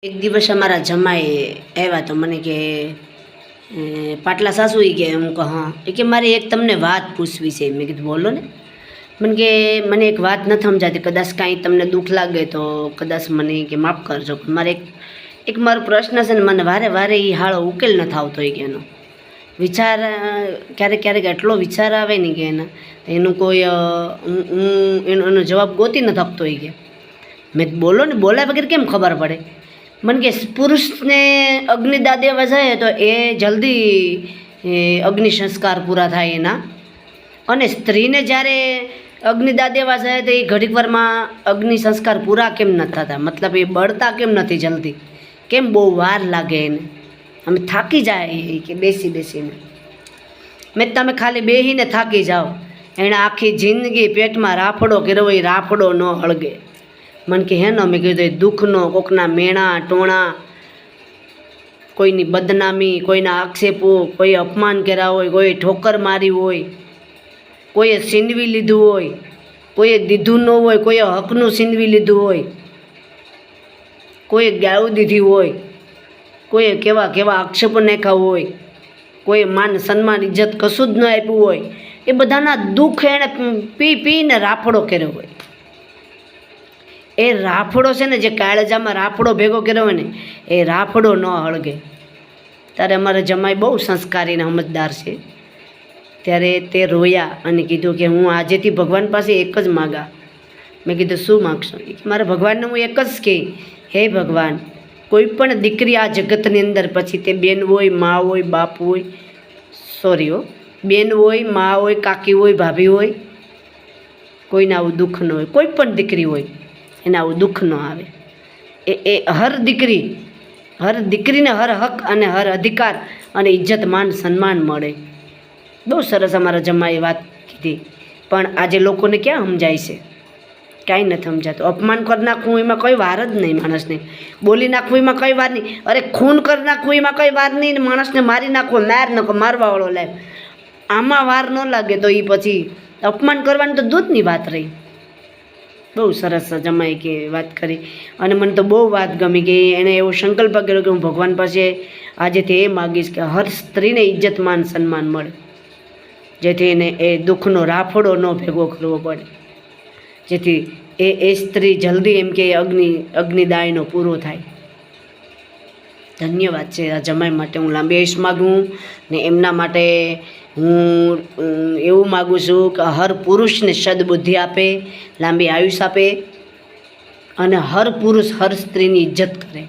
એક દિવસ અમારા જમાઈ આવ્યા તો મને કે પાટલા સાસુ ઈ કે હું કહું હા એ કે મારે એક તમને વાત પૂછવી છે. મેં કીધું બોલો ને. મને એક વાત નથી સમજાતી, કદાચ કાંઈ તમને દુઃખ લાગે તો કદાચ મને કે માફ કરજો. મારે એક મારો પ્રશ્ન છે ને મને વારે વારે એ હાળો ઉકેલ નથી આવતો કે એનો વિચાર ક્યારેક ક્યારેક એટલો વિચાર આવે ને કે એનું કોઈ એનો જવાબ ગોતી નથી શકતો કે. મેં બોલો ને, બોલ્યા વગર કેમ ખબર પડે. મને કે પુરુષને અગ્નિદાહ દેવા જાય તો એ જલ્દી અગ્નિ સંસ્કાર પૂરા થાય એના, અને સ્ત્રીને જ્યારે અગ્નિદાહ દેવા જાય તો એ ઘડીક વારમાં અગ્નિ સંસ્કાર પૂરા કેમ નથી થતા, મતલબ એ બળતા કેમ નથી જલ્દી, કેમ બહુ વાર લાગે એને, અમે થાકી જાય કે બેસી બેસીને. તમે ખાલી બેસીને થાકી જાઓ, એણે આખી જિંદગી પેટમાં રાફડો કર્યો હોય, રાફડો ન હળગે. મને કે હેનો, મેં કીધું દુઃખનો, કોકના મેણા ટોણા, કોઈની બદનામી, કોઈના આક્ષેપો, કોઈ અપમાન કર્યા હોય, કોઈ ઠોકર મારી હોય, કોઈએ છીનવી લીધું હોય, કોઈએ દીધું ન હોય, કોઈએ હકનું છીનવી લીધું હોય, કોઈએ ગાળું દીધી હોય, કોઈએ કેવા કેવા આક્ષેપો નાખ્યા હોય, કોઈએ માન સન્માન ઇજ્જત કશું જ ન આપ્યું હોય, એ બધાના દુઃખ એણે પીને રાફડો કર્યો હોય. એ રાફડો છે ને, જે કાળજામાં રાફડો ભેગો કર્યો હોય ને, એ રાફડો ન હળગે. ત્યારે અમારા જમાઈ બહુ સંસ્કારી અને સમજદાર છે. ત્યારે તે રોયા અને કીધું કે હું આજેથી ભગવાન પાસે એક જ માગા. મેં કીધું શું માગશો? મારા ભગવાનને હું એક જ કહી, હે ભગવાન, કોઈ પણ દીકરી આ જગતની અંદર, પછી તે બેન હોય, મા હોય, બાપ હોય, બેન હોય, મા હોય, કાકી હોય, ભાભી હોય, કોઈને આવું દુઃખ ન હોય, કોઈ પણ દીકરી હોય એને આવું દુઃખ ન આવે. એ હર દીકરીને હર હક અને હર અધિકાર અને ઇજ્જત માન સન્માન મળે. બહુ સરસ અમારા જમાએ વાત કીધી. પણ આજે લોકોને ક્યાં સમજાય છે? કાંઈ નથી સમજાતું. અપમાન કરી નાખવું એમાં કોઈ વાર જ નહીં માણસને, બોલી નાખવું એમાં કઈ વાર નહીં, અરે ખૂન કરી નાખવું એમાં કઈ વાર નહીં, ને માણસને મારી નાખવો, મારવાવાળો લાય, આમાં વાર ન લાગે તો એ પછી અપમાન કરવાની તો દૂધની વાત રહી. બહુ સરસ જમાઈ કે વાત કરી. અને મને તો બહુ વાત ગમી કે એણે એવો સંકલ્પ કર્યો કે હું ભગવાન પાસે આજેથી એ માગીશ કે હર સ્ત્રીને ઇજ્જત માન સન્માન મળે, જેથી એને એ દુઃખનો રાફડો ન ભેગો કરવો પડે, જેથી એ સ્ત્રી જલ્દી એમ કે અગ્નિદાયનો પૂરો થાય. ધન્યવાદ છે આ જમાઈ માટે. હું લાંબી આયુષ માગું ને એમના માટે હું એવું માગું છું કે હર પુરુષને સદબુદ્ધિ આપે, લાંબી આયુષ આપે, અને હર પુરુષ હર સ્ત્રીની ઇજ્જત કરે.